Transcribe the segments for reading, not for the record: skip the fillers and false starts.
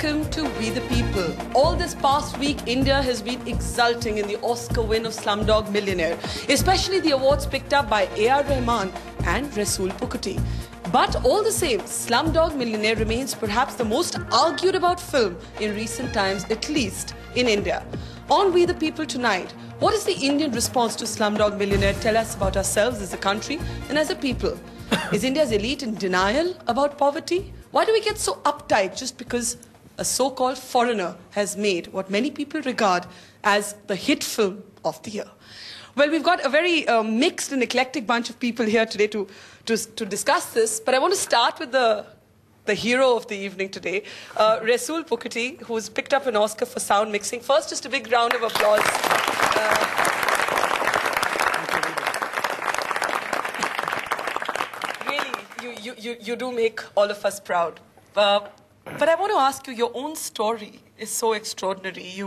welcome to We the People. All this past week, India has been exulting in the Oscar win of Slumdog Millionaire, especially the awards picked up by A.R. Rahman and Rasool Pukkati. But all the same, Slumdog Millionaire remains perhaps the most argued about film in recent times, at least in India. On We the People tonight, what is the Indian response to Slumdog Millionaire? Tell us about ourselves as a country and as a people. Is India's elite in denial about poverty? Why do we get so uptight just because a so-called foreigner has made what many people regard as the hit film of the year? Well, we've got a very mixed and eclectic bunch of people here today to discuss this, but I want to start with the hero of the evening today, Rasool Pukkati, who's picked up an Oscar for sound mixing. First, just a big round of applause. You do make all of us proud. But I want to ask you, your own story is so extraordinary.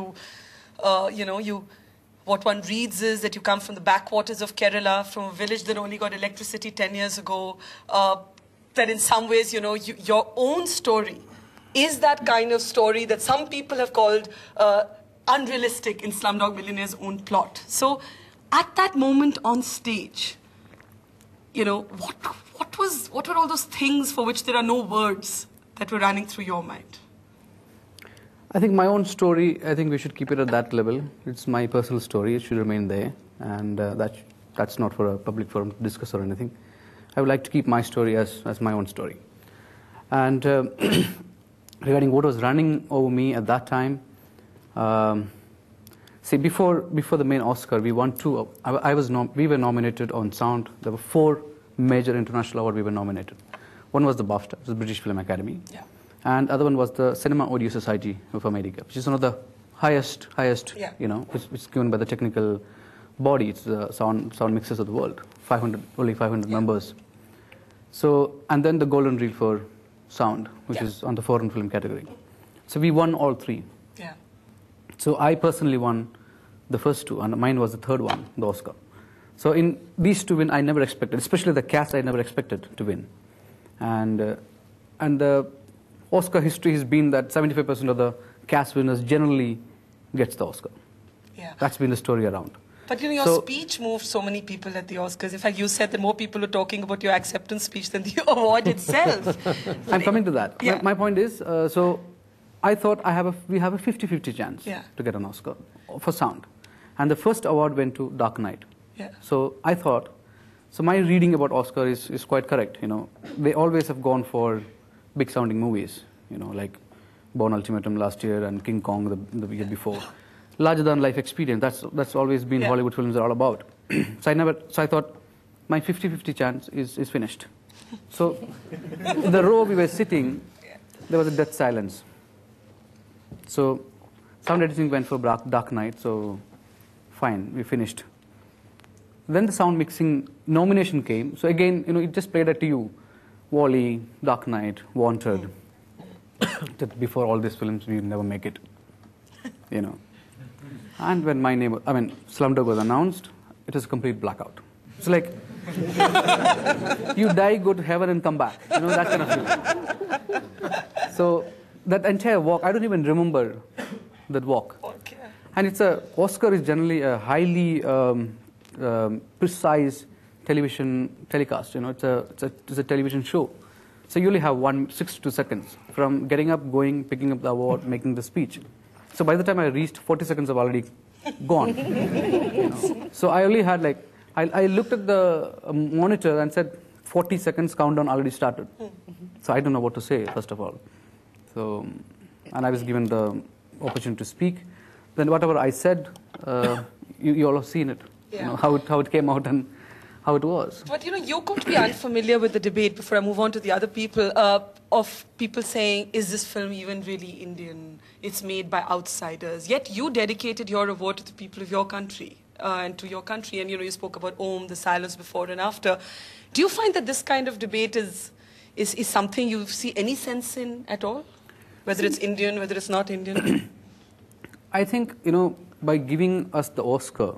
What one reads is that you come from the backwaters of Kerala, from a village that only got electricity 10 years ago. That in some ways, your own story is that kind of story that some people have called unrealistic in Slumdog Millionaire's own plot. So at that moment on stage, what were all those things for which there are no words that were running through your mind? I think my own story, I think we should keep it at that level. It's my personal story. It should remain there. And that's not for a public forum to discuss or anything. I would like to keep my story as my own story. And regarding what was running over me at that time, see, before the main Oscar, we won two. We were nominated on sound. There were 4 major international awards we were nominated. One was the BAFTA, the British Film Academy. Yeah. And the other one was the Cinema Audio Society of America, which is one of the highest, which is given by the technical body. It's the sound mixers of the world, only 500 members. So, and then the Golden Reel for sound, which is on the foreign film category. So we won all 3. Yeah. So I personally won the first 2, and mine was the third one, the Oscar. So in these 2 wins, I never expected, especially the cast, I never expected to win. And the Oscar history has been that 75% of the cast winners generally gets the Oscar. Yeah. That's been the story around. But your speech moved so many people at the Oscars. In fact, you said that more people are talking about your acceptance speech than the award itself. I'm coming to that. Yeah. My point is, so I thought we have a 50-50 chance to get an Oscar for sound. And the first award went to Dark Knight. Yeah. So I thought, so my reading about Oscar is quite correct. They always have gone for big sounding movies, like Bourne Ultimatum last year and King Kong the year before. Larger than life experience, that's always been Hollywood films are all about. So I thought my 50-50 chance is finished. So in the row we were sitting, there was a death silence. So sound editing went for Dark Knight, so fine, we finished. Then the sound mixing nomination came. So again, it just played it to you. Wall-E, Dark Knight, Wanted. That before all these films, we would never make it. And when my name, Slumdog was announced, it was a complete blackout. It's like, you die, go to heaven and come back. That kind of feeling. So that entire walk, I don't even remember that walk. Okay. And Oscar is generally a highly precise television telecast. It's a television show. So you only have 62 seconds from getting up, going, picking up the award, making the speech. So by the time I reached, 40 seconds have already gone. So I only had I looked at the monitor and said 40 seconds countdown already started. So I don't know what to say, first of all. So, and I was given the opportunity to speak. Then whatever I said, you all have seen it. Yeah. How it came out and how it was. But you're going to be unfamiliar with the debate, before I move on to the other people, of people saying, is this film even really Indian? It's made by outsiders. Yet you dedicated your award to the people of your country and to your country. And you spoke about Om, the silence before and after. Do you find that this kind of debate is something you see any sense in at all? Whether it's Indian, whether it's not Indian? I think, by giving us the Oscar,